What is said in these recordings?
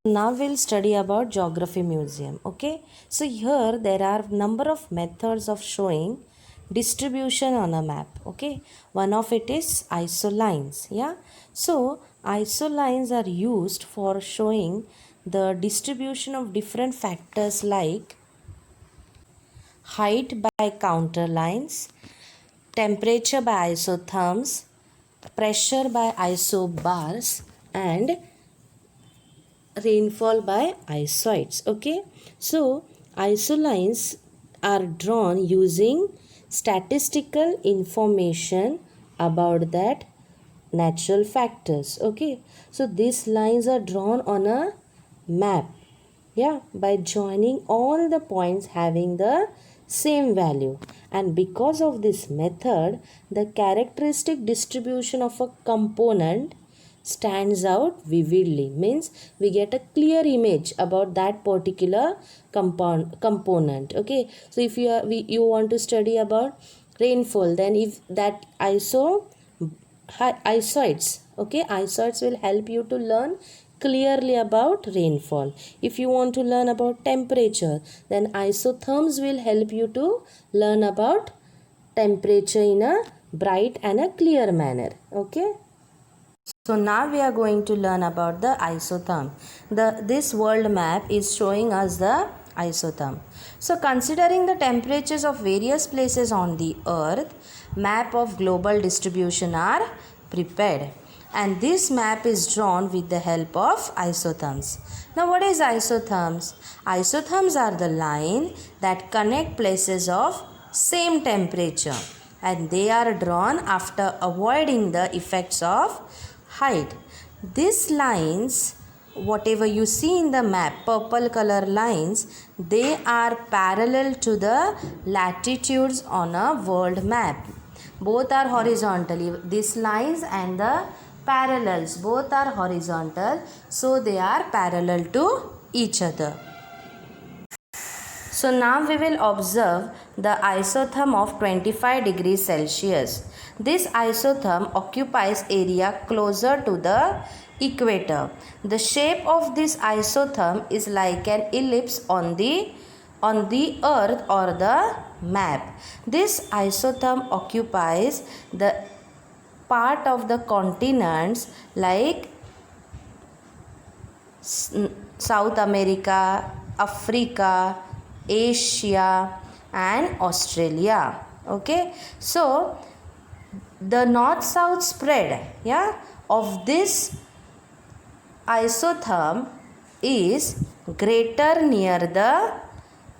Now we'll study about geography museum. Okay, so here there are number of methods of showing distribution on a map. Okay, one of it is isolines. Yeah, so isolines are used for showing the distribution of different factors like height by counter lines, temperature by isotherms, pressure by isobars, and rainfall by isoids. Okay, so isolines are drawn using statistical information about that natural factors. Okay, so these lines are drawn on a map, yeah, by joining all the points having the same value. And because of this method, the characteristic distribution of a component stands out vividly, means we get a clear image about that particular component. Okay, so if you want to study about rainfall, then if that isoids, okay, isoids will help you to learn clearly about rainfall. If you want to learn about temperature, then isotherms will help you to learn about temperature in a bright and a clear manner. Okay, so now we are going to learn about the isotherm. This world map is showing us the isotherm. So considering the temperatures of various places on the earth, map of global distribution are prepared. And this map is drawn with the help of isotherms. Now what is isotherms? Isotherms are the line that connect places of same temperature, and they are drawn after avoiding the effects of height. These lines, whatever you see in the map, purple color lines, they are parallel to the latitudes on a world map. Both are horizontal. These lines and the parallels, both are horizontal, so they are parallel to each other. So now we will observe the isotherm of 25 degrees Celsius. This isotherm occupies area closer to the equator. The shape of this isotherm is like an ellipse on the earth or the map. This isotherm occupies the part of the continents like South America, Africa, Asia and Australia. Okay, so the north south spread, yeah, of this isotherm is greater near the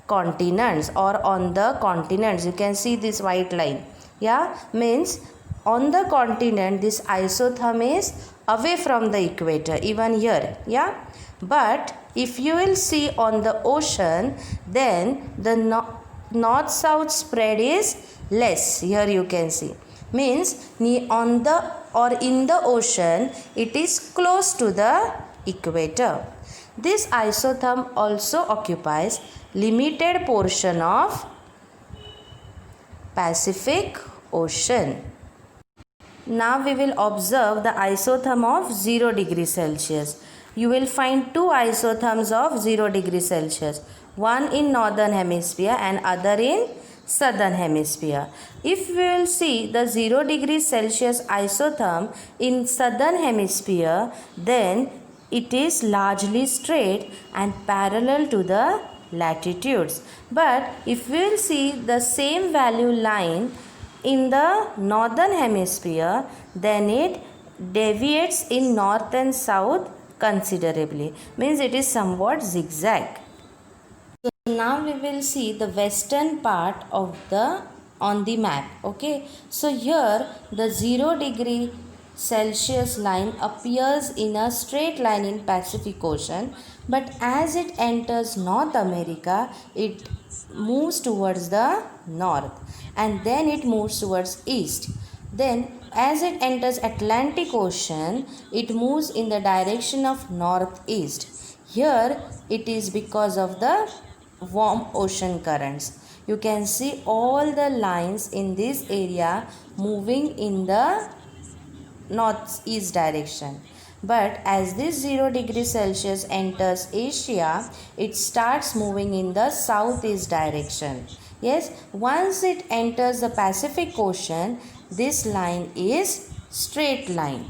continents or on the continents. You can see this white line, yeah, means on the continent this isotherm is away from the equator, even here, yeah. But if you will see on the ocean, then the north south spread is less. Here you can see, means on the or in the ocean it is close to the equator. This isotherm also occupies limited portion of Pacific Ocean. Now we will observe the isotherm of 0 degree Celsius. You will find two isotherms of 0 degree Celsius. One in northern hemisphere and other in southern hemisphere. If we will see the 0 degree Celsius isotherm in southern hemisphere, then it is largely straight and parallel to the latitudes. But if we will see the same value line in the northern hemisphere, then it deviates in north and south considerably, means it is somewhat zigzag. So now we will see the western part of the on the map. Okay, so here the 0 degree Celsius line appears in a straight line in Pacific Ocean, but as it enters North America, it moves towards the north and then it moves towards east. Then as it enters Atlantic Ocean, it moves in the direction of northeast. Here it is because of the warm ocean currents. You can see all the lines in this area moving in the northeast direction. But as this 0 degree Celsius enters Asia, it starts moving in the southeast direction. Yes, once it enters the Pacific Ocean, this line is straight line.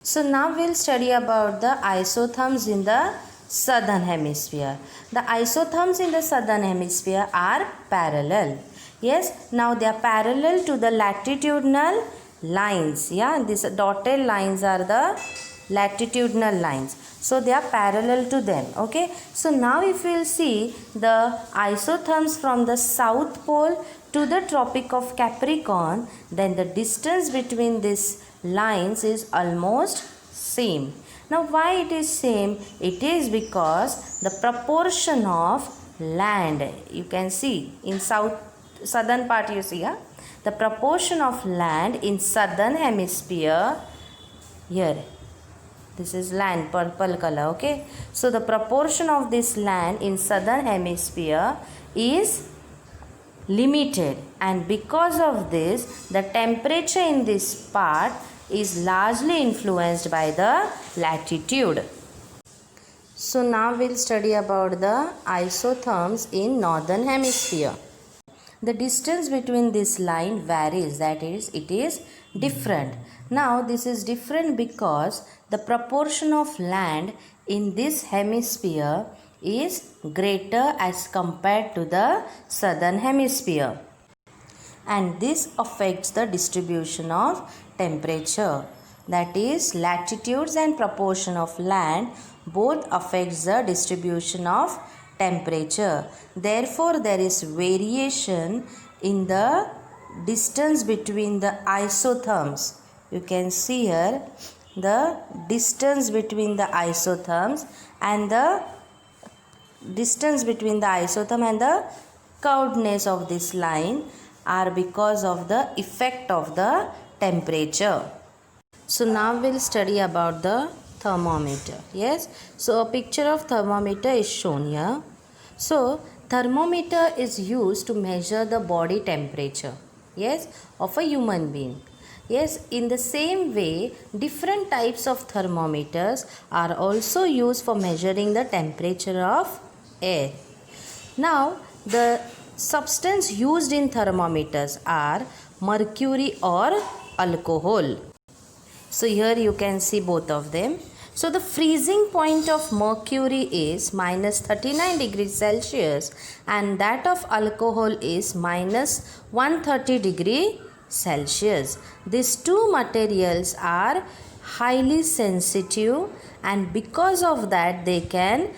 So now we'll study about the isotherms in the southern hemisphere. The isotherms in the southern hemisphere are parallel. Yes, now they are parallel to the latitudinal lines. Yeah, these dotted lines are the latitudinal lines. So they are parallel to them. Okay. So now if we will see the isotherms from the south pole to the Tropic of Capricorn, then the distance between these lines is almost same. Now why it is same? It is because the proportion of land, you can see in southern part, you see, the proportion of land in southern hemisphere, here this is land, purple color. Okay, so the proportion of this land in southern hemisphere is limited, and because of this the temperature in this part is largely influenced by the latitude. So now we'll study about the isotherms in northern hemisphere. The distance between this line varies, that is, it is different. Now this is different because the proportion of land in this hemisphere is greater as compared to the southern hemisphere, and this affects the distribution of temperature, that is, latitudes and proportion of land both affects the distribution of temperature. Therefore there is variation in the distance between the isotherms. You can see here the distance between the isotherms, and the distance between the isotherm and the curvedness of this line are because of the effect of the temperature. So now we'll study about the thermometer. Yes, so a picture of thermometer is shown here. So thermometer is used to measure the body temperature, yes, of a human being. Yes, in the same way, different types of thermometers are also used for measuring the temperature of air. Now, the substance used in thermometers are mercury or alcohol. So here you can see both of them. So the freezing point of mercury is minus 39 degrees Celsius, and that of alcohol is minus 130 degree Celsius. These two materials are highly sensitive, and because of that they can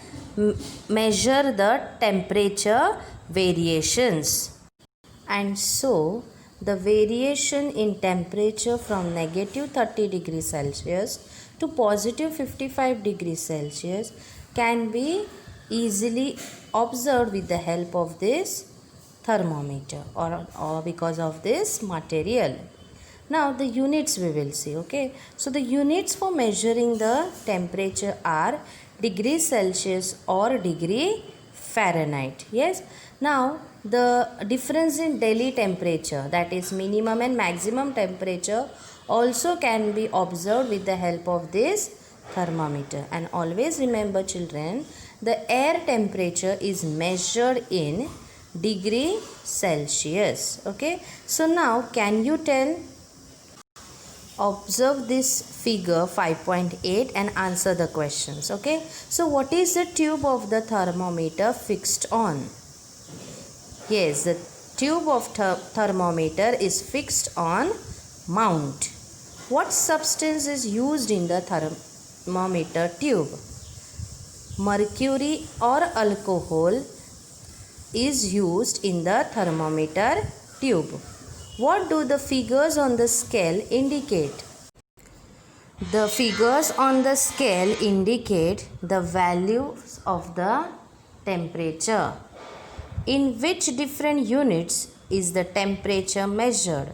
measure the temperature variations. And so the variation in temperature from negative 30 degrees Celsius to positive 55 degrees Celsius can be easily observed with the help of this thermometer, or because of this material. Now the units we will see. Okay, so the units for measuring the temperature are degree Celsius or degree Fahrenheit. Yes, now the difference in daily temperature, that is minimum and maximum temperature, also can be observed with the help of this thermometer. And always remember, children, the air temperature is measured in degree Celsius. Okay, so now can you tell, observe this figure 5.8 and answer the questions. Okay, so what is the tube of the thermometer fixed on? Yes, the tube of thermometer is fixed on mount. What substance is used in the thermometer tube? Mercury or alcohol is used in the thermometer tube. What do the figures on the scale indicate? The figures on the scale indicate the values of the temperature. In which different units is the temperature measured?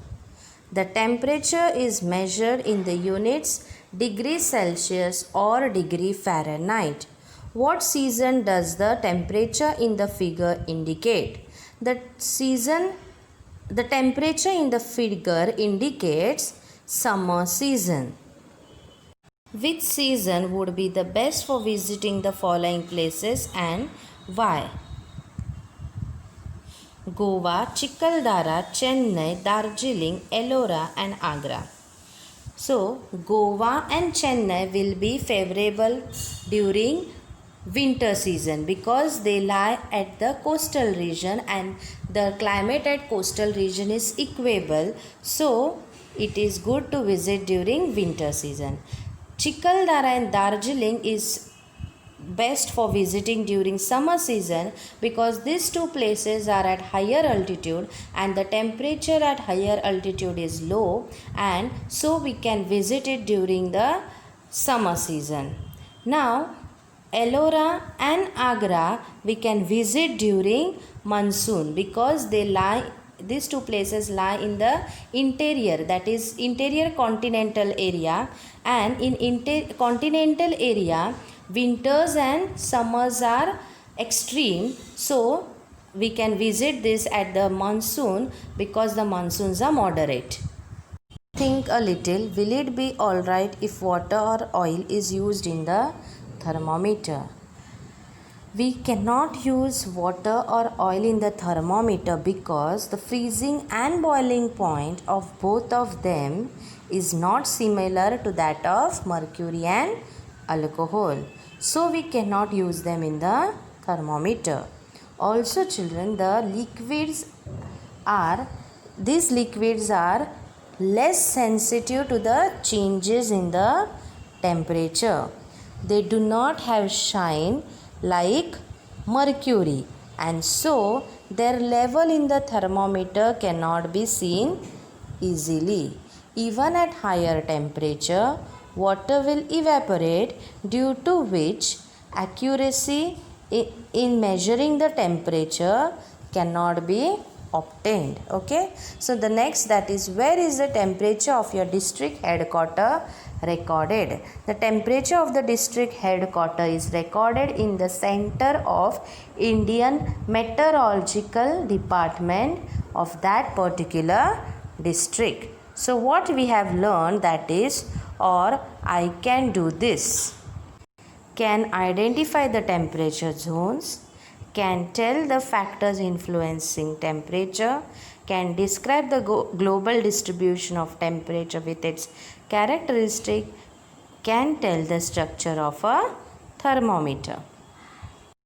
The temperature is measured in the units degree Celsius or degree Fahrenheit. What season does the temperature in the figure indicate? The temperature in the figure indicates summer season. Which season would be the best for visiting the following places and why? Goa, Chikaldara, Chennai, Darjeeling, Ellora and Agra. So, Goa and Chennai will be favorable during winter season because they lie at the coastal region and the climate at coastal region is equable. So, it is good to visit during winter season. Chikaldara and Darjeeling is best for visiting during summer season because these two places are at higher altitude and the temperature at higher altitude is low, and so we can visit it during the summer season. Now Ellora and Agra we can visit during monsoon because these two places lie in the interior, that is interior continental area, and in continental area winters and summers are extreme, so we can visit this at the monsoon because the monsoons are moderate. Think a little, will it be alright if water or oil is used in the thermometer? We cannot use water or oil in the thermometer because the freezing and boiling point of both of them is not similar to that of mercury and alcohol. So we cannot use them in the thermometer. Also children, these liquids are less sensitive to the changes in the temperature. They do not have shine like mercury, and so their level in the thermometer cannot be seen easily. Even at higher temperature, water will evaporate, due to which accuracy in measuring the temperature cannot be obtained. Okay, so the next, that is, where is the temperature of your district headquarter recorded? The temperature of the district headquarter is recorded in the center of Indian Meteorological Department of that particular district. So what we have learned, that is, or I can do this, can identify the temperature zones, can tell the factors influencing temperature, can describe the global distribution of temperature with its characteristic, can tell the structure of a thermometer.